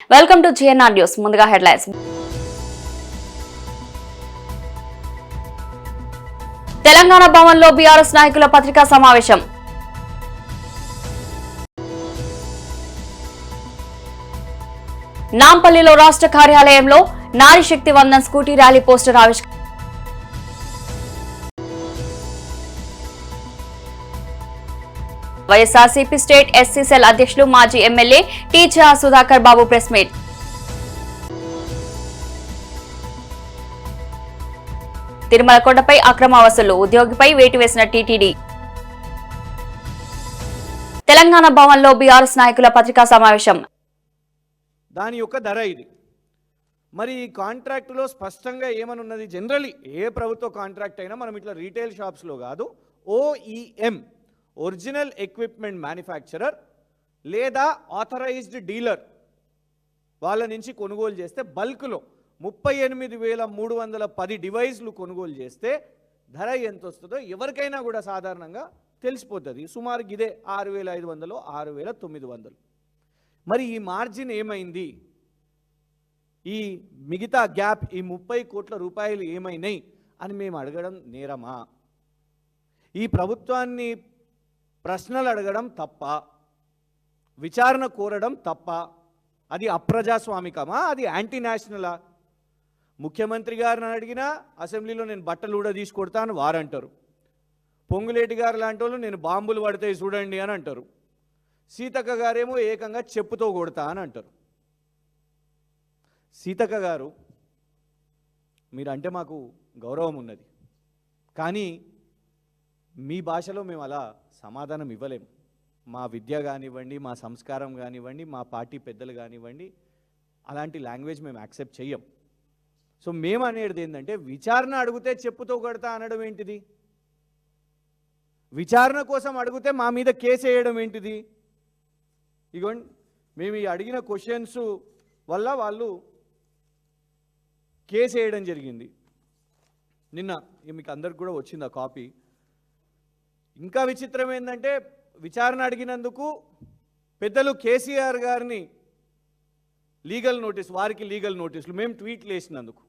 Welcome to GNR news. ముందుగా headlines. Telangana భవన్లో BRS నాయకుల పత్రికా సమావేశం. నాంపల్లిలో రాష్ట్ర కార్యాలయంలో నారీ శక్తి వందన్ స్కూటీ ర్యాలీ పోస్టర్ ఆవిష్కరణ. వైఎస్ఆర్సీపీ స్టేట్ ఎస్సీ సెల్ అధ్యక్షులు మాజీ ఎమ్మెల్యే టీచర్ సుధాకర్ బాబు ప్రెస్ మీట్. తిరుమల కొండపై అక్రమ వసూలు, ఉద్యోగిపై వేటు వేసిన టీటీడీ. తెలంగాణ భవన్లో బీఆర్ఎస్ నాయకుల పత్రికా సమావేశం. దాని యొక్క ధర ఇది. మరి ఈ కాంట్రాక్టులో స్పష్టంగా ఏమనున్నది? జనరలీ ఏ ప్రభుత్వ కాంట్రాక్ట్ అయినా మనం ఇట్లా రీటైల్ షాప్స్లో కాదు, OEM ఒరిజినల్ ఎక్విప్మెంట్ మ్యానుఫ్యాక్చరర్ లేదా ఆథరైజ్డ్ డీలర్ వాళ్ళ నుంచి కొనుగోలు చేస్తే బల్క్లో 38,310 డివైస్లు కొనుగోలు చేస్తే ధర ఎంత వస్తుందో ఎవరికైనా కూడా సాధారణంగా తెలిసిపోతుంది. సుమారు ఇదే 6,500 6,900. మరి ఈ మార్జిన్ ఏమైంది? ఈ మిగతా గ్యాప్, ఈ 30 కోట్ల రూపాయలు ఏమైనాయి అని మేము అడగడం నేరమా? ఈ ప్రభుత్వాన్ని ప్రశ్నలు అడగడం తప్ప, విచారణ కోరడం తప్ప? అది అప్రజాస్వామికమా? అది యాంటీ నేషనలా? ముఖ్యమంత్రి గారిని అడిగినా అసెంబ్లీలో నేను బట్టలు కూడా తీసుకొడతాను వారంటారు. పొంగులేటి గారు లాంటి వాళ్ళు నేను బాంబులు పడతాయి చూడండి అని అంటారు. సీతక్క గారేమో ఏకంగా చెప్పుతో కొడతా అని అంటారు. సీతక్క గారు, మీరంటే మాకు గౌరవం ఉన్నది, కానీ మీ భాషలో మేము అలా సమాధానం ఇవ్వలేము. మా విద్య కానివ్వండి, మా సంస్కారం కానివ్వండి, మా పార్టీ పెద్దలు కానివ్వండి, అలాంటి లాంగ్వేజ్ మేము యాక్సెప్ట్ చెయ్యం. సో మేము అనేది ఏంటంటే, విచారణ అడిగితే చెప్పుతో కొడతా అనడం ఏంటిది? విచారణ కోసం అడిగితే మా మీద కేసు వేయడం ఏంటిది? ఇగోండి, మేము ఈ అడిగిన క్వశ్చన్స్ వల్ల వాళ్ళు కేసు వేయడం జరిగింది. నిన్న మీకు అందరికి కూడా వచ్చింది ఆ కాపీ. ఇంకా విచిత్రం ఏంటంటే, విచారణ అడిగినందుకు పెద్దలు కేసీఆర్ గారిని లీగల్ నోటీస్, వారికి లీగల్ నోటీసులు, మేము ట్వీట్లు వేసినందుకు,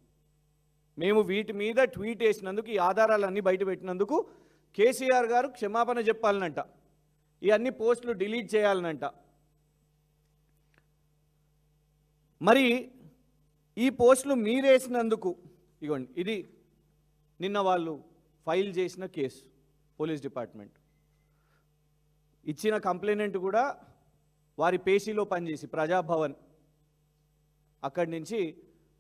మేము వీటి మీద ట్వీట్ వేసినందుకు, ఈ ఆధారాలన్నీ బయట పెట్టినందుకు కేసీఆర్ గారు క్షమాపణ చెప్పాలనంట, ఈ అన్ని పోస్టులు డిలీట్ చేయాలనంట. మరి ఈ పోస్టులు మీరేసినందుకు ఇగోండి, ఇది నిన్న వాళ్ళు ఫైల్ చేసిన కేసు. పోలీస్ డిపార్ట్మెంట్ ఇచ్చిన కంప్లైంట్ కూడా వారి పేషీలో పనిచేసి ప్రజాభవన్ అక్కడి నుంచి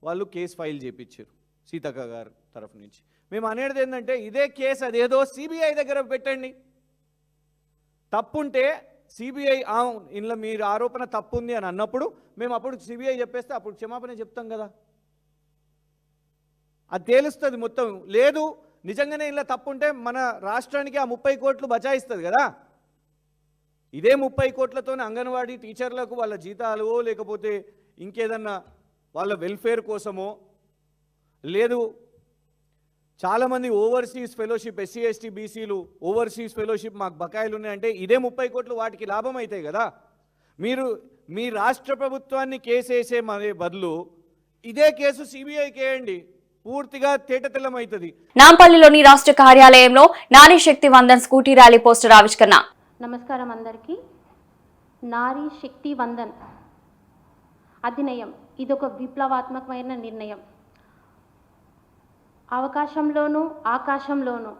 వాళ్ళు కేసు ఫైల్ చేయించారు సీతక్క గారు తరఫు నుంచి. మేము అనేది ఏంటంటే, ఇదే కేసు అదేదో సిబిఐ దగ్గర పెట్టండి. తప్పుంటే సిబిఐ ఇందులో మీరు ఆరోపణ తప్పుంది అని అన్నప్పుడు మేము అప్పుడు సిబిఐ చెప్పేస్తే అప్పుడు క్షమాపణ చెప్తాం కదా, అది తేలుస్తుంది మొత్తం. లేదు నిజంగానే ఇలా తప్పుంటే మన రాష్ట్రానికి ఆ 30 కోట్లు బచాయిస్తుంది కదా. ఇదే 30 కోట్లతోనే అంగన్వాడీ టీచర్లకు వాళ్ళ జీతాలు, లేకపోతే ఇంకేదన్నా వాళ్ళ వెల్ఫేర్ కోసమో, లేదు చాలామంది ఓవర్సీస్ ఫెలోషిప్, ఎస్సీ ఎస్టీ బీసీలు ఓవర్సీస్ ఫెలోషిప్ మాకు బకాయిలు ఉన్నాయంటే ఇదే 30 కోట్లు వాటికి లాభం అవుతాయి కదా. మీరు మీ రాష్ట్ర ప్రభుత్వాన్ని కేసు వేసే బదులు ఇదే కేసు సిబిఐకి వేయండి, పూర్తిగా తేటతెల్లమవుతుంది. నాంపల్లిలోని రాష్ట్ర కార్యాలయంలో నారీ శక్తి వందన్ స్కూటీ ర్యాలీ పోస్టర్ ఆవిష్కరణ. నమస్కారం అందరికీ. నారీ శక్తి వందన్ అధినియం ఇదొక విప్లవాత్మకమైన నిర్ణయం. అవకాశంలోనూ ఆకాశంలోనూ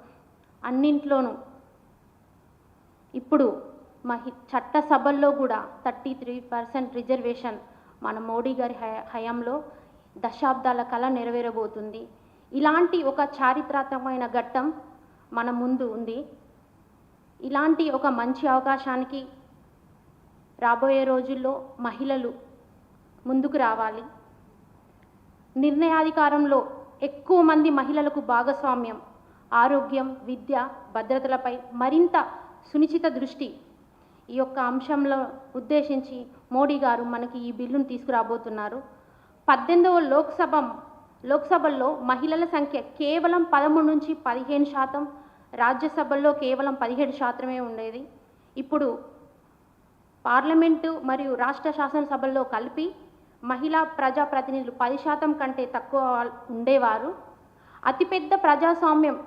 అన్నింట్లోనూ ఇప్పుడు చట్టసభల్లో కూడా 33% రిజర్వేషన్ మన మోడీ గారి హయాంలో దశాబ్దాల కళ నెరవేరబోతుంది. ఇలాంటి ఒక చారిత్రాత్మకమైన ఘట్టం మన ముందు ఉంది. ఇలాంటి ఒక మంచి అవకాశానికి రాబోయే రోజుల్లో మహిళలు ముందుకు రావాలి. నిర్ణయాధికారంలో ఎక్కువ మంది మహిళలకు భాగస్వామ్యం, ఆరోగ్యం, విద్య, భద్రతలపై మరింత సునిశ్చిత దృష్టి ఈ యొక్క అంశంలో ఉద్దేశించి మోడీ గారు మనకి ఈ బిల్లును తీసుకురాబోతున్నారు. 18వ లోక్సభల్లో మహిళల సంఖ్య కేవలం 13 నుంచి 15%, రాజ్యసభల్లో కేవలం 17% ఉండేది. ఇప్పుడు పార్లమెంటు మరియు రాష్ట్ర శాసనసభల్లో కలిపి మహిళా ప్రజాప్రతినిధులు 10% కంటే తక్కువ ఉండేవారు. అతిపెద్ద ప్రజాస్వామ్యం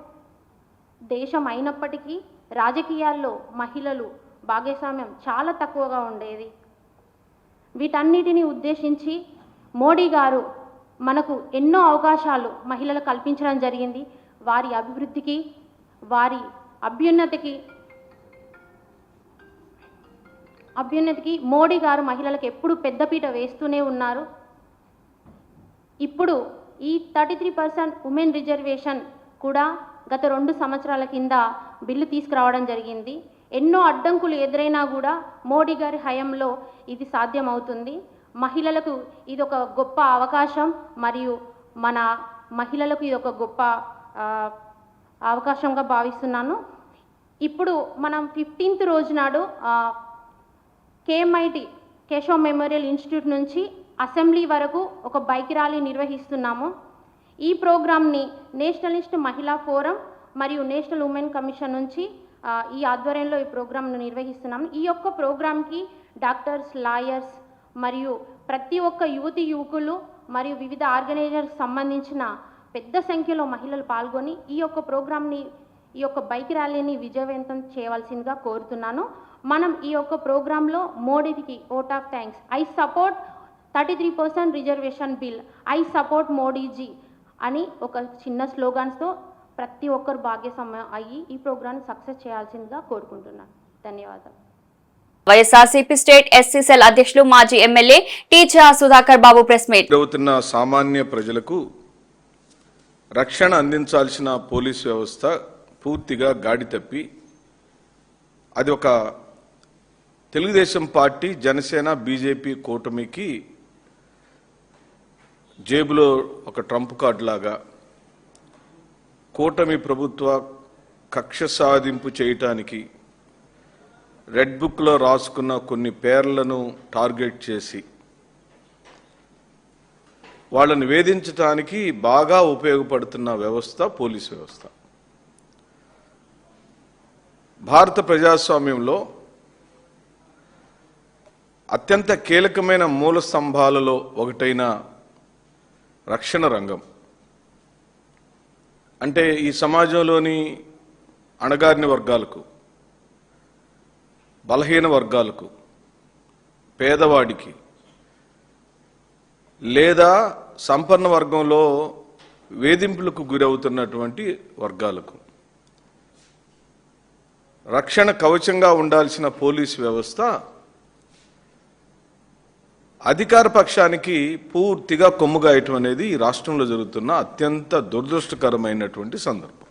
దేశం అయినప్పటికీ రాజకీయాల్లో మహిళలు భాగస్వామ్యం చాలా తక్కువగా ఉండేది. వీటన్నిటిని ఉద్దేశించి మోడీ గారు మనకు ఎన్నో అవకాశాలు మహిళలకు కల్పించడం జరిగింది. వారి అభివృద్ధికి, వారి అభ్యున్నతికి మోడీ గారు మహిళలకు ఎప్పుడు పెద్దపీట వేస్తూనే ఉన్నారు. ఇప్పుడు ఈ 33% ఉమెన్ రిజర్వేషన్ కూడా గత 2 సంవత్సరాల కింద బిల్లు తీసుకురావడం జరిగింది. ఎన్నో అడ్డంకులు ఎదురైనా కూడా మోడీ గారి హయాంలో ఇది సాధ్యమవుతుంది. మహిళలకు ఇది ఒక గొప్ప అవకాశం, మరియు మన మహిళలకు ఇది ఒక గొప్ప అవకాశంగా భావిస్తున్నాను. ఇప్పుడు మనం 15th రోజు నాడు KMIT కేశవ్ మెమోరియల్ ఇన్స్టిట్యూట్ నుంచి అసెంబ్లీ వరకు ఒక బైక్ ర్యాలీ నిర్వహిస్తున్నాము. ఈ ప్రోగ్రామ్ని నేషనలిస్ట్ మహిళా ఫోరం మరియు నేషనల్ ఉమెన్ కమిషన్ నుంచి ఈ ఆధ్వర్యంలో ఈ ప్రోగ్రామ్ను నిర్వహిస్తున్నాము. ఈ యొక్క ప్రోగ్రామ్కి డాక్టర్స్, లాయర్స్ మరియు ప్రతి ఒక్క యువకులు మరియు వివిధ ఆర్గనైజర్స్ సంబంధించిన పెద్ద సంఖ్యలో మహిళలు పాల్గొని ఈ యొక్క ప్రోగ్రామ్ని, ఈ యొక్క బైక్ ర్యాలీని విజయవంతం చేయవలసిందిగా కోరుతున్నాను. మనం ఈ యొక్క ప్రోగ్రాంలో మోడీకి vote of thanks, I support 33% reservation bill, I support Modiji అని ఒక చిన్న స్లోగాన్స్తో ప్రతి ఒక్కరు భాగస్వామ్యం అయ్యి ఈ ప్రోగ్రామ్ని సక్సెస్ చేయాల్సిందిగా కోరుకుంటున్నాను. ధన్యవాదాలు. వైఎస్ఆర్సీపీ స్టేట్ ఎస్సీ సెల్ అధ్యక్షులు మాజీ ఎమ్మెల్యే టీచా సుధాకర్ బాబు ప్రెస్ మీట్. అవుతున్న సామాన్య ప్రజలకు రక్షణ అందించాల్సిన పోలీసు వ్యవస్థ పూర్తిగా గాడి తప్పి, అది ఒక తెలుగుదేశం పార్టీ, జనసేన, బీజేపీ కూటమికి జేబులో ఒక ట్రంప్ కార్డు లాగా కూటమి ప్రభుత్వ కక్ష సాధింపు చేయటానికి రెడ్ బుక్లో రాసుకున్న కొన్ని పేర్లను టార్గెట్ చేసి వాళ్ళని వేధించడానికి బాగా ఉపయోగపడుతున్న వ్యవస్థ పోలీసు వ్యవస్థ. భారత ప్రజాస్వామ్యంలో అత్యంత కీలకమైన మూల స్తంభాలలో ఒకటైన రక్షణ రంగం, అంటే ఈ సమాజంలోని అణగారిన వర్గాలకు, బలహీన వర్గాలకు, పేదవాడికి లేదా సంపన్న వర్గంలో వేధింపులకు గురవుతున్నటువంటి వర్గాలకు రక్షణ కవచంగా ఉండాల్సిన పోలీసు వ్యవస్థ అధికార పక్షానికి పూర్తిగా కొమ్ముగాయటం అనేది ఈ రాష్ట్రంలో జరుగుతున్న అత్యంత దురదృష్టకరమైనటువంటి సందర్భం.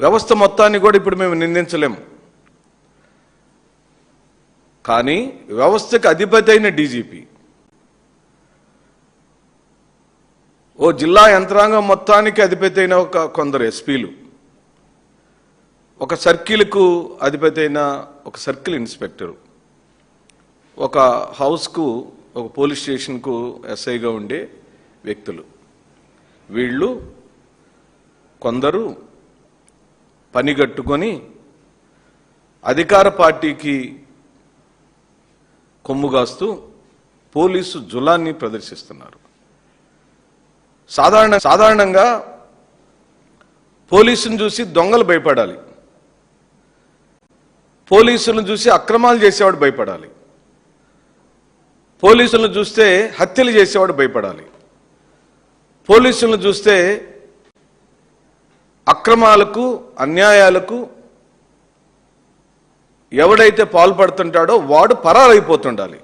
వ్యవస్థ మొత్తాన్ని కూడా ఇప్పుడు మేము నిందించలేము, కానీ వ్యవస్థకు అధిపతి అయిన డీజీపీ, ఓ జిల్లా యంత్రాంగం మొత్తానికి అధిపతి అయిన కొందరు ఎస్పీలు, ఒక సర్కిల్కు అధిపతి అయిన ఒక సర్కిల్ ఇన్స్పెక్టరు, ఒక హౌస్కు, ఒక పోలీస్ స్టేషన్కు ఎస్ఐగా ఉండే వ్యక్తులు, వీళ్ళు కొందరు పనిగట్టుకొని అధికార పార్టీకి కొమ్ముగాస్తూ పోలీసు జులాన్ని ప్రదర్శిస్తున్నారు. సాధారణంగా పోలీసును చూసి దొంగలు భయపడాలి, పోలీసులను చూసి అక్రమాలు చేసేవాడు భయపడాలి, పోలీసులను చూస్తే హత్యలు చేసేవాడు భయపడాలి, పోలీసులను చూస్తే అక్రమాలకు, అన్యాయాలకు ఎవడైతే పాల్పడుతుంటాడో వాడు పరారైపోతుండాలి.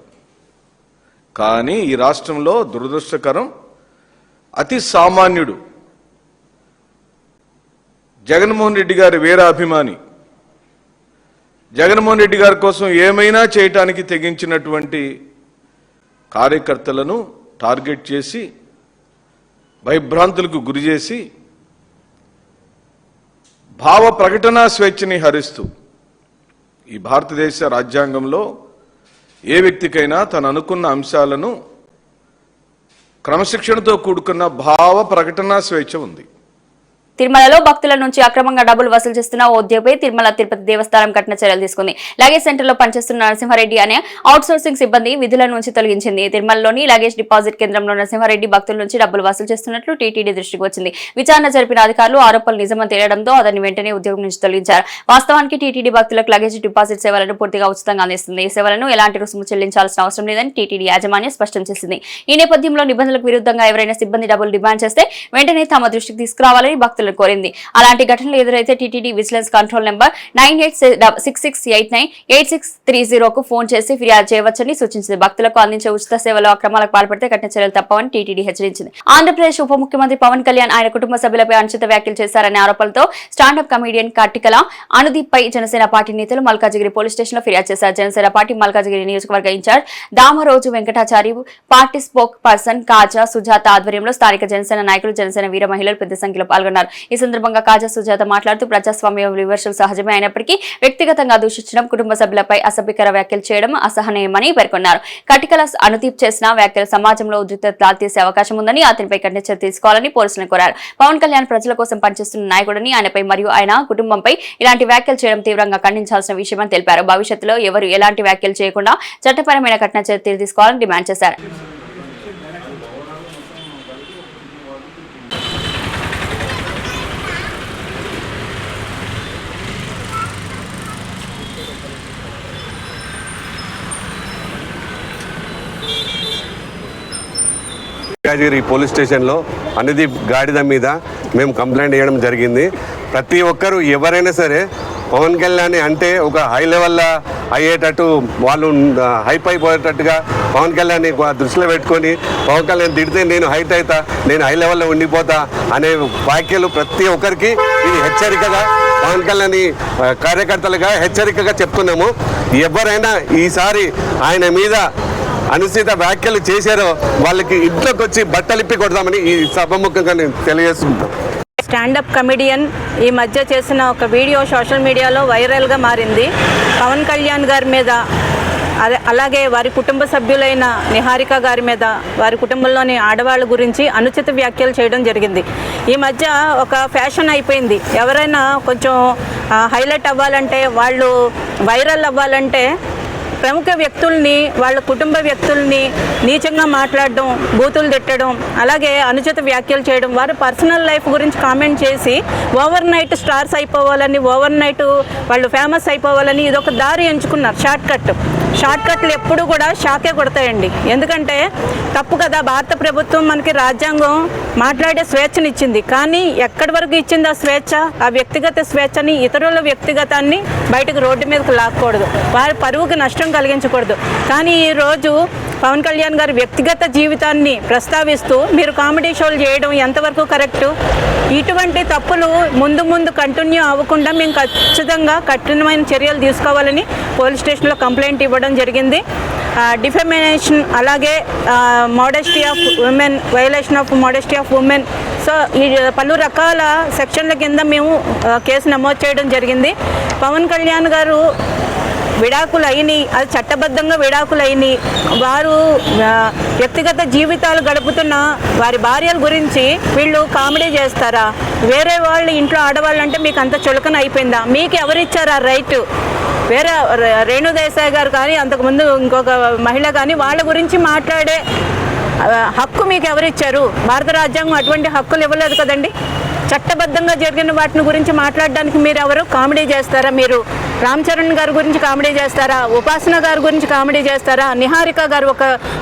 కానీ ఈ రాష్ట్రంలో దురదృష్టకరం, అతి సామాన్యుడు, జగన్మోహన్ రెడ్డి గారి వీరాభిమాని, జగన్మోహన్ రెడ్డి గారి కోసం ఏమైనా చేయటానికి తెగించినటువంటి కార్యకర్తలను టార్గెట్ చేసి భయభ్రాంతులకు గురి చేసి భావ ప్రకటనా స్వేచ్ఛని హరిస్తూ, ఈ భారతదేశ రాజ్యాంగంలో ఏ వ్యక్తికైనా తను అనుకున్న అంశాలను క్రమశిక్షణతో కూడుకున్న భావ ప్రకటనా స్వేచ్ఛ ఉంది. తిరుమలలో భక్తుల నుంచి అక్రమంగా డబ్బులు వసూలు చేస్తున్న ఓ ఉద్యోగిపై తిరుమల తిరుపతి దేవస్థానం కఠిన చర్యలు తీసుకుంది. లగేజ్ సెంటర్లో పనిచేస్తున్న నరసింహారెడ్డి అనే అవుట్సోర్సింగ్ సిబ్బంది విధుల నుంచి తొలగించింది. తిరుమలలోని లగేజ్ డిపాజిట్ కేంద్రంలో నరసింహారెడ్డి భక్తుల నుంచి డబ్బులు వసూలు చేస్తున్నట్లు టీటీడీ దృష్టికి వచ్చింది. విచారణ జరిపిన అధికారులు ఆరోపణలు నిజమని తేలడంతో అతన్ని వెంటనే ఉద్యోగం నుంచి తొలగించారు. వాస్తవానికి టీటీడీ భక్తులకు లగేజ్ డిపాజిట్ సేవలను పూర్తిగా ఉచితంగా అందిస్తుంది. ఈ సేవలను ఎలాంటి రుసుము చెల్లించాల్సిన అవసరం లేదని టీటీడీ యాజమాన్యం స్పష్టం చేసింది. ఈ నేపథ్యంలో నిబంధనలకు విరుద్ధంగా ఎవరైనా సిబ్బంది డబ్బులు డిమాండ్ చేస్తే వెంటనే తమ దృష్టికి తీసుకురావాలని భక్తులను కోరింది. అలాంటి ఘటనలు ఎదురైతే టీటీడీ విజిలెన్స్ కంట్రోల్ నెంబర్ 9866898630కు ఫోన్ చేసి ఫిర్యాదు చేయవచ్చని సూచించింది. భక్తులకు అందించే ఉచిత సేవలో అక్రమాలకు పాల్పడితే కఠిన చర్యలు తప్పవని టీటీడీ హెచ్చరించింది. ఆంధ్రప్రదేశ్ ఉప ముఖ్యమంత్రి పవన్ కళ్యాణ్ ఆయన కుటుంబ సభ్యులపై అనుచిత వ్యాఖ్యలు చేశారనే ఆరోపణలతో స్టాండప్ కమెడియన్ కట్టికల అనుదీప్ పై జనసేన పార్టీ నేతలు మల్కాజిగిరి పోలీస్ స్టేషన్ లో ఫిర్యాదు చేశారు. జనసేన పార్టీ మల్కాజిగిరి నియోజకవర్గ incharge Damaroju Venkatachari, party spokesperson Kaja Sujatha ఆధ్వర్యంలో స్థానిక జనసేన నాయకులు, జనసేన వీర మహిళలు పెద్ద సంఖ్యలో పాల్గొన్నారు. ఈ సందర్భంగా కాజా సుజాత మాట్లాడుతూ ప్రజాస్వామ్య విమర్శలు సహజమే అయినప్పటికీ వ్యక్తిగతంగా దూషించడం, కుటుంబ సభ్యులపై అసభ్యకర వ్యాఖ్యలు చేయడం అసహనీయమని పేర్కొన్నారు. కటికల అనుదీప్ చేసిన వ్యాఖ్యలు సమాజంలో ఉద్రిక్తత దారితీసే అవకాశం ఉందని, అతనిపై కఠిన చర్య తీసుకోవాలని పోలీసులను కోరారు. పవన్ కళ్యాణ్ ప్రజల కోసం పనిచేస్తున్న నాయకుడని, ఆయనపై మరియు ఆయన కుటుంబంపై ఇలాంటి వ్యాఖ్యలు చేయడం తీవ్రంగా ఖండించాల్సిన విషయమని తెలిపారు. భవిష్యత్తులో ఎవరు ఎలాంటి వ్యాఖ్యలు చేయకుండా చట్టపరమైన కఠిన చర్యలు తీసుకోవాలని డిమాండ్ చేశారు. మల్కాజిగిరి పోలీస్ స్టేషన్లో అనుదీప్ గాడిద మీద మేము కంప్లైంట్ చేయడం జరిగింది. ప్రతి ఒక్కరూ ఎవరైనా సరే పవన్ కళ్యాణ్ అంటే ఒక హై లెవెల్లో అయ్యేటట్టు, వాళ్ళు హైప్ అయిపోయేటట్టుగా పవన్ కళ్యాణ్ దృష్టిలో పెట్టుకొని పవన్ కళ్యాణ్ తిడితే నేను హైట్ అవుతా, నేను హై లెవెల్లో ఉండిపోతా అనే వ్యాఖ్యలు ప్రతి ఒక్కరికి ఇది హెచ్చరికగా, పవన్ కళ్యాణ్ కార్యకర్తలుగా హెచ్చరికగా చెప్తున్నాము. ఎవరైనా ఈసారి ఆయన మీద అనుచిత వ్యాఖ్యలు చేశారో వాళ్ళకి ఇంట్లోకి వచ్చి బట్టలిప్పి కొడదామని ఈ సభముఖంగా నేను తెలియజేస్తున్నాను. స్టాండప్ కమెడియన్ ఈ మధ్య చేసిన ఒక వీడియో సోషల్ మీడియాలో వైరల్గా మారింది. పవన్ కళ్యాణ్ గారి మీద, అలాగే వారి కుటుంబ సభ్యులైన నిహారిక గారి మీద, వారి కుటుంబంలోని ఆడవాళ్ళ గురించి అనుచిత వ్యాఖ్యలు చేయడం జరిగింది. ఈ మధ్య ఒక ఫ్యాషన్ అయిపోయింది. ఎవరైనా కొంచెం హైలైట్ అవ్వాలంటే, వాళ్ళు వైరల్ అవ్వాలంటే ప్రముఖ వ్యక్తుల్ని, వాళ్ళ కుటుంబ వ్యక్తుల్ని నీచంగా మాట్లాడడం, బూతులు తిట్టడం, అలాగే అనుచిత వ్యాఖ్యలు చేయడం, వారి పర్సనల్ లైఫ్ గురించి కామెంట్ చేసి ఓవర్ నైట్ స్టార్స్ అయిపోవాలని, ఓవర్ నైట్ వాళ్ళు ఫేమస్ అయిపోవాలని ఇదొక దారి ఎంచుకున్నారు. షార్ట్ కట్లు ఎప్పుడు కూడా షాకే కొడతాయండి. ఎందుకంటే తప్పు కదా, భారత ప్రభుత్వం మనకి రాజ్యాంగం మాట్లాడే స్వేచ్ఛనిచ్చింది. కానీ ఎక్కడి వరకు ఇచ్చింది ఆ స్వేచ్ఛ? ఆ వ్యక్తిగత స్వేచ్ఛని, ఇతరుల వ్యక్తిగతాన్ని బయటకు రోడ్డు మీదకి లాక్కూడదు, వారి పరువుకి నష్టం కలిగించకూడదు. కానీ ఈరోజు పవన్ కళ్యాణ్ గారి వ్యక్తిగత జీవితాన్ని ప్రస్తావిస్తూ మీరు కామెడీ షోలు చేయడం ఎంతవరకు కరెక్టు? ఇటువంటి తప్పులు ముందు కంటిన్యూ అవ్వకుండా మేము ఖచ్చితంగా కఠినమైన చర్యలు తీసుకోవాలని పోలీస్ స్టేషన్లో కంప్లైంట్ ఇవ్వడం జరిగింది. డిఫెమేషన్, అలాగే modesty of women, violation of modesty of women, so ఈ పలు రకాల సెక్షన్ల కింద మేము కేసు నమోదు చేయడం జరిగింది. పవన్ కళ్యాణ్ గారు విడాకులు అయినాయి, అది చట్టబద్ధంగా విడాకులు అయినాయి. వారు వ్యక్తిగత జీవితాలు గడుపుతున్న వారి భార్యల గురించి వీళ్ళు కామెడీ చేస్తారా? వేరే వాళ్ళ ఇంట్లో ఆడవాళ్ళంటే మీకు అంత చులకన అయిపోయిందా? మీకు ఎవరిచ్చారా రైట్? వేరే రేణు దేశాయ్ గారు కానీ, అంతకుముందు ఇంకొక మహిళ కానీ, వాళ్ళ గురించి మాట్లాడే హక్కు మీకు ఎవరిచ్చారు? భారత రాజ్యాంగం అటువంటి హక్కులు ఇవ్వలేదు కదండి. చట్టబద్ధంగా జరిగిన వాటిని గురించి మాట్లాడడానికి మీరు ఎవరు? కామెడీ చేస్తారా? మీరు రామ్ చరణ్ గారి గురించి కామెడీ చేస్తారా? ఉపాసన గారి గురించి కామెడీ చేస్తారా? నిహారిక గారు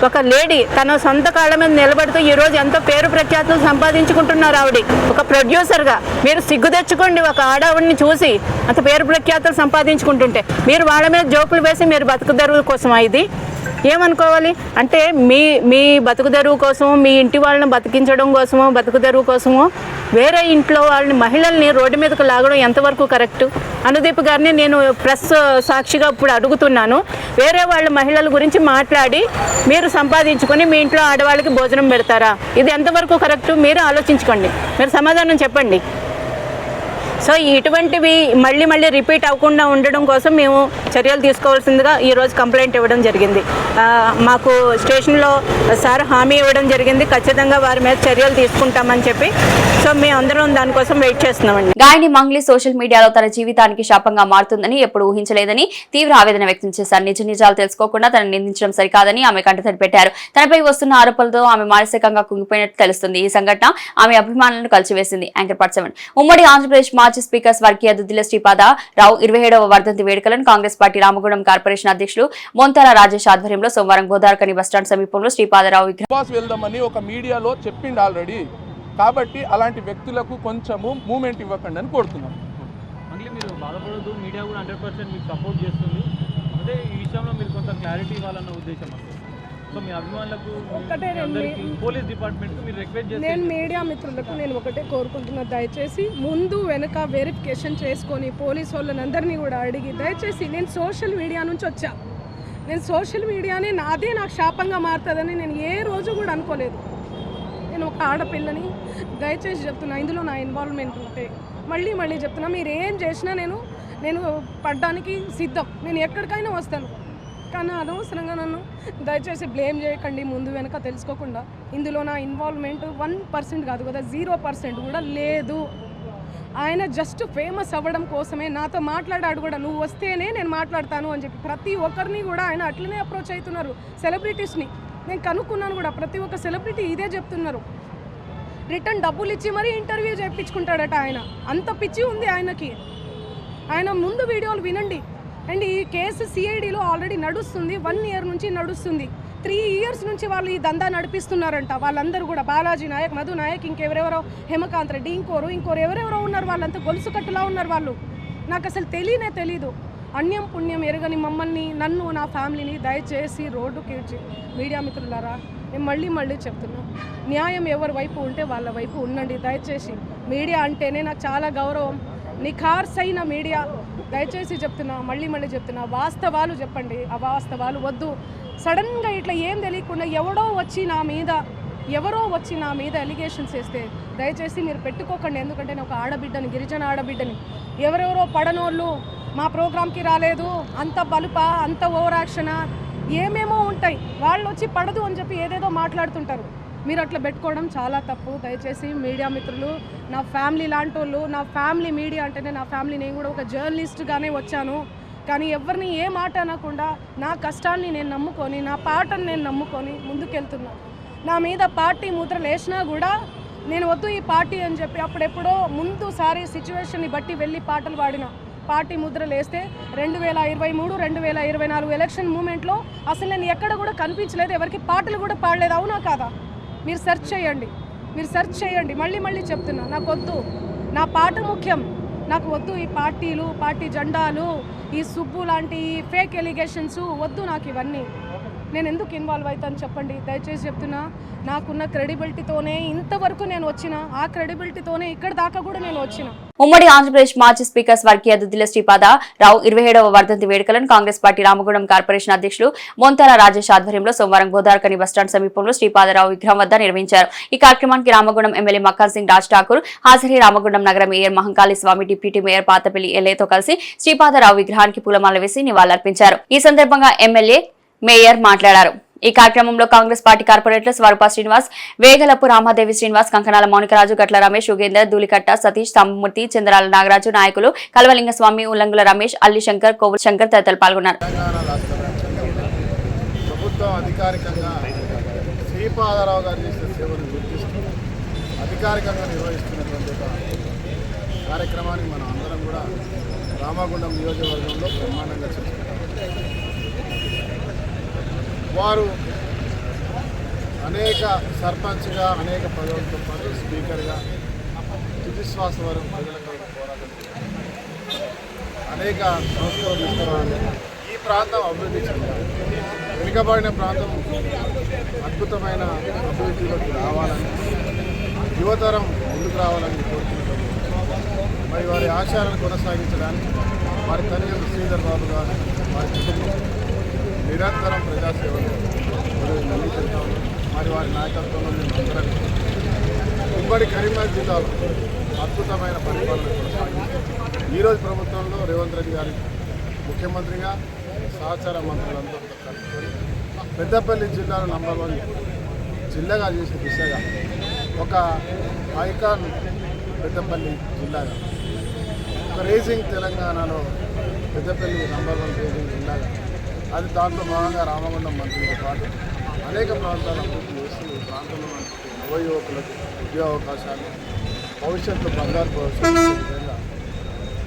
ఒక లేడీ, తన సొంత కాళ్ళ మీద నిలబడుతూ ఈరోజు ఎంతో పేరు ప్రఖ్యాతులు సంపాదించుకుంటున్నారు. ఆవిడ ఒక ప్రొడ్యూసర్గా మీరు సిగ్గు తెచ్చుకోండి. ఒక ఆడవాడిని చూసి అంత పేరు ప్రఖ్యాతులు సంపాదించుకుంటుంటే మీరు వాళ్ళ మీద జోకులు వేసి మీరు బతుకుదెరువు కోసమా ఇది? ఏమనుకోవాలి అంటే మీ బతుకుదెరువు కోసమో, మీ ఇంటి వాళ్ళని బతికించడం కోసమో, బతుకుదెరువు కోసమో వేరే ఇంట్లో వాళ్ళని, మహిళల్ని రోడ్డు మీదకు లాగడం ఎంతవరకు కరెక్టు? అనుదీప్ గారిని నేను ప్రెస్ సాక్షిగా ఇప్పుడు అడుగుతున్నాను. వేరే వాళ్ళ మహిళల గురించి మాట్లాడి మీరు సంపాదించుకొని మీ ఇంట్లో ఆడవాళ్ళకి భోజనం పెడతారా? ఇది ఎంతవరకు కరెక్టు? మీరు ఆలోచించుకోండి, మీరు సమాధానం చెప్పండి. సో ఇటువంటివి మళ్ళీ మళ్ళీ రిపీట్ అవ్వకుండా ఉండడం కోసం మేము చర్యలు తీసుకోవాల్సిందిగా ఈరోజు కంప్లైంట్ ఇవ్వడం జరిగింది. మాకు స్టేషన్లో సార్ హామీ ఇవ్వడం జరిగింది, ఖచ్చితంగా వారి మీద చర్యలు తీసుకుంటామని చెప్పి. సో మేము అందరం దానికోసం వెయిట్ చేస్తున్నామండి. గాయని మంగ్లీ సోషల్ మీడియాలో తన జీవితానికి శాపంగా మారుతుందని ఎప్పుడు ఊహించలేదని తీవ్ర ఆవేదన వ్యక్తం చేశారు. నిజాలు తెలుసుకోకుండా తనను నిందించడం సరికాదని ఆమె కంటతడి పెట్టారు. తనపై వస్తున్న ఆరోపణలతో ఆమె మానసికంగా కుంగిపోయినట్టు తెలుస్తుంది. ఈ సంఘటన ఆమె అభిమానులను కలిసివేసింది. యాంకర్ పార్ట్ 7 ఉమ్మడి ఆంధ్రప్రదేశ్ మాజీ స్పీకర్ స్వర్గీయ దుద్దిల శ్రీపాదరావు 27వ వర్ధంతి వేడుకలను కాంగ్రెస్ పార్టీ రామగుండం కార్పొరేషన్ అధ్యక్షులు మొంతాల రాజేష్ ఆధ్వర్యంలో సోమవారం గోదావరికని బస్టాండ్ సమీపంలో శ్రీపాదరావు విగ్రహం వెళ్దామని ఒక మీడియాలో చెప్పిండు ఆల్రెడీ. కాబట్టి అలాంటి వ్యక్తులకు కొంచెము మూమెంట్ ఇవ్వకండి అని కోరుతున్నాం. మళ్ళీ మీరు బాధపడద్దు, మీడియా కూడా 100% మీకు సపోర్ట్ చేస్తుంది. అదే ఈ విషయంలో మీరు కొంత క్లారిటీ ఇవ్వాలన్న ఉద్దేశం. సో మీ అభిమానులకు పోలీస్ డిపార్ట్మెంట్ మీరు రిక్వెస్ట్ చేసి నేను మీడియా మిత్రులకు నేను ఒకటే కోరుకుంటున్నా, దయచేసి ముందు వెనక వెరిఫికేషన్ చేసుకొని పోలీసు వాళ్ళని కూడా అడిగి దయచేసి నేను సోషల్ మీడియా నుంచి వచ్చా. నేను సోషల్ మీడియానే నాకు శాపంగా మారుతుందని నేను ఏ రోజు కూడా అనుకోలేదు. నేను ఒక ఆడపిల్లని దయచేసి చెప్తున్నా, ఇందులో నా ఇన్వాల్వ్మెంట్ ఉంటే మళ్ళీ చెప్తున్నా, మీరు ఏం చేసినా నేను పడ్డానికి సిద్ధం, నేను ఎక్కడికైనా వస్తాను. కానీ అనవసరంగా నన్ను దయచేసి బ్లేమ్ చేయకండి ముందు వెనక తెలుసుకోకుండా. ఇందులో నా ఇన్వాల్వ్మెంట్ 1% కాదు కదా, 0% కూడా లేదు. ఆయన జస్ట్ ఫేమస్ అవ్వడం కోసమే నాతో మాట్లాడాడు కూడా, నువ్వు వస్తేనే నేను మాట్లాడతాను అని చెప్పి. ప్రతి ఒక్కరిని కూడా ఆయన అట్లనే అప్రోచ్ అవుతున్నారు. సెలబ్రిటీస్ని నేను కనుక్కున్నాను కూడా, ప్రతి ఒక్క సెలబ్రిటీ ఇదే చెప్తున్నారు. రిటర్న్ డబ్బులు ఇచ్చి మరీ ఇంటర్వ్యూ చేయించుకుంటాడట ఆయన. అంత పిచ్చి ఉంది ఆయనకి. ఆయన ముందు వీడియోలు వినండి. అండ్ ఈ కేసు సిఐడిలో ఆల్రెడీ నడుస్తుంది, 1 year నుంచి నడుస్తుంది. 3 years నుంచి వాళ్ళు ఈ దందా నడిపిస్తున్నారంట. వాళ్ళందరూ కూడా బాలాజీ నాయక్, మధు నాయక్, ఇంకెవరెవరో హేమకాంత్ రెడ్డి, ఇంకోరు ఎవరెవరో ఉన్నారు. వాళ్ళంతా గొలుసు కట్టులా ఉన్నారు వాళ్ళు. నాకు అసలు తెలీదు. అన్యం పుణ్యం ఎరగని మమ్మల్ని, నన్ను, నా ఫ్యామిలీని దయచేసి రోడ్డుకి మీడియా మిత్రులారా నేను మళ్ళీ చెప్తున్నా, న్యాయం ఎవరి వైపు ఉంటే వాళ్ళ వైపు ఉండండి. దయచేసి మీడియా అంటేనే నాకు చాలా గౌరవం. నిఖార్సైన మీడియా, దయచేసి చెప్తున్నా, మళ్ళీ చెప్తున్నా, వాస్తవాలు చెప్పండి, అవాస్తవాలు వద్దు. సడన్గా ఇట్లా ఏం తెలియకుండా ఎవరో వచ్చి నా మీద ఎలిగేషన్స్ వేస్తే దయచేసి మీరు పెట్టుకోకండి. ఎందుకంటే నేను ఒక ఆడబిడ్డని, గిరిజన ఆడబిడ్డని. ఎవరెవరో పడనోళ్ళు మా ప్రోగ్రామ్కి రాలేదు, అంత బలుపా, అంత ఓవర్ యాక్షనా, ఏమేమో ఉంటాయి. వాళ్ళు వచ్చి పడదు అని చెప్పి ఏదేదో మాట్లాడుతుంటారు. మీరు అట్లా పెట్టుకోవడం చాలా తప్పు. దయచేసి మీడియా మిత్రులు, నా ఫ్యామిలీ లాంటి వాళ్ళు, నా ఫ్యామిలీ మీడియా అంటేనే నా ఫ్యామిలీ, నేను కూడా ఒక జర్నలిస్ట్గానే వచ్చాను. కానీ ఎవరిని ఏ మాట అనకుండా నా కష్టాన్ని నేను నమ్ముకొని, నా పాటను నేను నమ్ముకొని ముందుకెళ్తున్నా. నా మీద పార్టీ ముద్రలు వేసినా కూడా నేను వద్దు ఈ పార్టీ అని చెప్పి అప్పుడెప్పుడో ముందుసారి సిచ్యువేషన్ని బట్టి వెళ్ళి పాటలు పాడిన. పార్టీ ముద్రలు వేస్తే 2023, 2024 ఎలక్షన్ మూమెంట్లో అసలు నేను ఎక్కడ కూడా కనిపించలేదు, ఎవరికి పాటలు కూడా పాడలేదు. అవునా కాదా? మీరు సెర్చ్ చేయండి. మళ్ళీ చెప్తున్నా, నాకు వద్దు, నా పాట ముఖ్యం. నాకు వద్దు ఈ పార్టీలు, పార్టీ జెండాలు, ఈ సుబ్బు లాంటి ఫేక్ ఎలిగేషన్స్ వద్దు నాకు ఇవన్నీ. నేను ఎందుకు ఇన్వాల్వ్ అవుతాను చెప్పండి. దయచేసి చెప్తున్నా, నాకున్న క్రెడిబిలిటీతోనే ఇంతవరకు నేను వచ్చిన, ఆ క్రెడిబిలిటీతోనే ఇక్కడ దాకా కూడా నేను వచ్చిన. ఉమ్మడి ఆంధ్రప్రదేశ్ మాజీ స్పీకర్ స్వర్గీయ దుద్దిల శ్రీపాదరావు 27వ వర్ధంతి వేడుకలను కాంగ్రెస్ పార్టీ రామగుండం కార్పొరేషన్ అధ్యక్షులు మొంతాల రాజేష్ ఆధ్వర్యంలో సోమవారం గోదావరికని బస్టాండ్ సమీపంలో శ్రీపాదరావు విగ్రహం వద్ద నిర్వహించారు. ఈ కార్యక్రమానికి రామగుండం ఎమ్మెల్యే మక్కాన్ సింగ్ రాజ్ ఠాకూర్ హాజరై రామగుండం నగర మేయర్ మహంకాళి స్వామి, డిప్యూటీ మేయర్ పాతపల్లి ఎల్లేతో కలిసి శ్రీపాదరావు విగ్రహానికి పూలమాల వేసి నివాళులర్పించారు. ఈ సందర్భంగా ఎమ్మెల్యే మేయర్ మాట్లాడారు. ఈ కార్యక్రమంలో కాంగ్రెస్ పార్టీ కార్పొరేటర్లు స్వరూప శ్రీనివాస్, వేగలపు రామాదేవి శ్రీనివాస్, కంకణాల మౌనికరాజు, గట్ల రమేష్, యుగేందర్, ధూళికట్ట సతీష్, స్తంభమూర్తి, చంద్రాల నాగరాజు, నాయకులు కలవలింగ స్వామి, ఉల్లంగుల రమేష్, అల్లి శంకర్, కోవుల శంకర్ తదితరులు పాల్గొన్నారు. ప్రభుత్వం అధికారికంగా శ్రీపాదరావు గారు చేసిన సేవలు గుర్తిస్తూ అధికారికంగా నిర్వహిస్తున్నటువంటి కార్యక్రమానికి మనం అందరం కూడా రామగుండం నియోజకవర్గంలో బ్రహ్మాండంగా చేసుకుంటాం. వారు అనేక సర్పంచ్గా, అనేక పదవులతో పాటు స్పీకర్గా తుదిశ్వాస వరకు ప్రజలకు పోరాటం అనేక సంస్థలు తీసుకురావాలి. ఈ ప్రాంతం అభివృద్ధి చెందాలి. వెనుకబడిన ప్రాంతం అద్భుతమైన అభివృద్ధిలోకి రావాలని, యువతరం ముందుకు రావాలని కోరుకుంటున్నాం. మరి వారి ఆశయాలను కొనసాగించడానికి వారి తల్లిదండ్రులు శ్రీధర్ బాబు గారు, వారి కుటుంబం నిరంతరం ప్రజాసేవలు మరి వారి నాయకత్వంలో మేము అందరం ఉమ్మడి కరీంనగర్ జిల్లాలో అద్భుతమైన పరిపాలన కొనసాగింది. ఈరోజు ప్రభుత్వంలో రేవంత్ రెడ్డి గారి ముఖ్యమంత్రిగా సహచార మంత్రులందరూ కలుపుకొని పెద్దపల్లి జిల్లాను నంబర్ 1 జిల్లాగా చేసే దిశగా ఒక ఐకాన్ పెద్దపల్లి జిల్లాగా, ఒక రేసింగ్ తెలంగాణలో పెద్దపల్లి నంబర్ 1 రేసింగ్ జిల్లాగా, అది దాంట్లో భాగంగా రామగుండం మంత్రితో పాటు అనేక ప్రాంతాలను అభివృద్ధి చేస్తూ ఈ ప్రాంతంలో నవ యువకులకు ఉద్యోగ అవకాశాలు, భవిష్యత్తు బంగారు భవిష్యత్తు విధంగా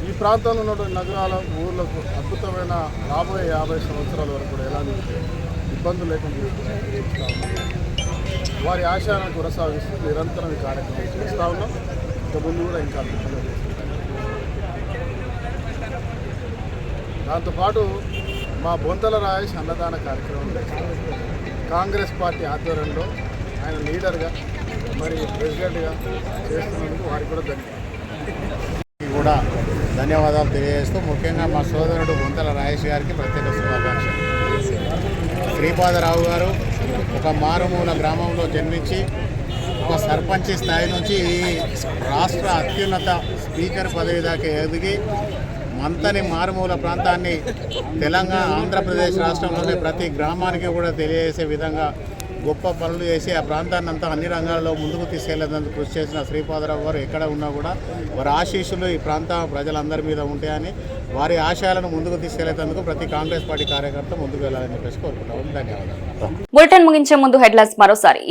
ఈ ప్రాంతంలో ఉన్నటువంటి నగరాల ఊర్లకు అద్భుతమైన రాబోయే 50 సంవత్సరాల వరకు కూడా ఎలాంటి ఇబ్బందులు లేకుండా వారి ఆశయాలను కొనసాగిస్తూ నిరంతరం ఈ కార్యక్రమం చేస్తూ ఉన్నాం. ఇక ముందు కూడా ఇంకా అద్భుతంగా చేస్తాం. దాంతోపాటు మా బొంతల రాయేష్ అన్నదాన కార్యక్రమం కాంగ్రెస్ పార్టీ ఆధ్వర్యంలో ఆయన లీడర్గా మరి ప్రెసిడెంట్గా చేస్తున్నందుకు వారికి కూడా కూడా ధన్యవాదాలు తెలియజేస్తూ ముఖ్యంగా మా సోదరుడు బొంతల రాయేష్ గారికి ప్రత్యేక శుభాకాంక్షలు. శ్రీపాదరావు గారు ఒక మారుమూల గ్రామంలో జన్మించి ఒక సర్పంచ్ స్థాయి నుంచి ఈ రాష్ట్ర అత్యున్నత స్పీకర్ పదవి దాకా ఎదిగి మంతని మారుమూల ప్రాంతాన్ని తెలంగాణ ఆంధ్రప్రదేశ్ రాష్ట్రంలోని ప్రతి గ్రామానికి కూడా తెలియజేసే విధంగా గొప్ప పనులు చేసి ఆ ప్రాంతాన్ని అంతా అన్ని రంగాల్లో ముందుకు తీసుకెళ్లేందుకు కృషి చేసిన శ్రీపాదరావు గారు ఎక్కడ ఉన్నా కూడా వారి ఆశీస్సులు ఈ ప్రాంత ప్రజలందరి మీద ఉంటాయని, వారి ఆశయాలను ముందుకు తీసుకెళ్లేందుకు ప్రతి కాంగ్రెస్ పార్టీ కార్యకర్త ముందుకు వెళ్లాలని చెప్పేసి కోరుకుంటాం. ధన్యవాదాలు. బులెటిన్ ముగించే ముందు హెడ్లైన్స్ మరోసారి.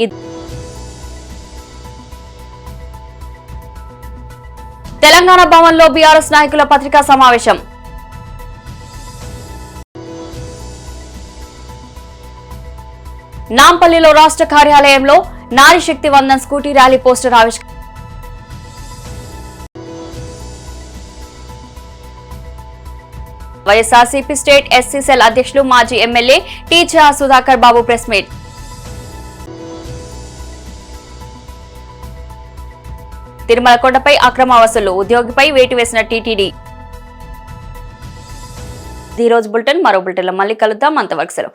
తెలంగాణ భవన్లో బీఆర్ఎస్ నాయకుల పత్రికా సమావేశం. నాంపల్లిలో రాష్ట్ర కార్యాలయంలో నారీ శక్తి వందన్ స్కూటీ ర్యాలీ పోస్టర్ ఆవిష్కరణ. వైఎస్ఆర్సీపీ స్టేట్ ఎస్సీ సెల్ అధ్యక్షులు మాజీ ఎమ్మెల్యే టీచా సుధాకర్ బాబు ప్రెస్ మీట్. తిరుమల కొండపై అక్రమ వసూలు, ఉద్యోగిపై వేటు వేసిన టీటీడీ. ఈ రోజు బులెటిన్ మరో బులెటిన్లో మళ్ళీ కలుద్దాం. అంతవరకు సెలవు.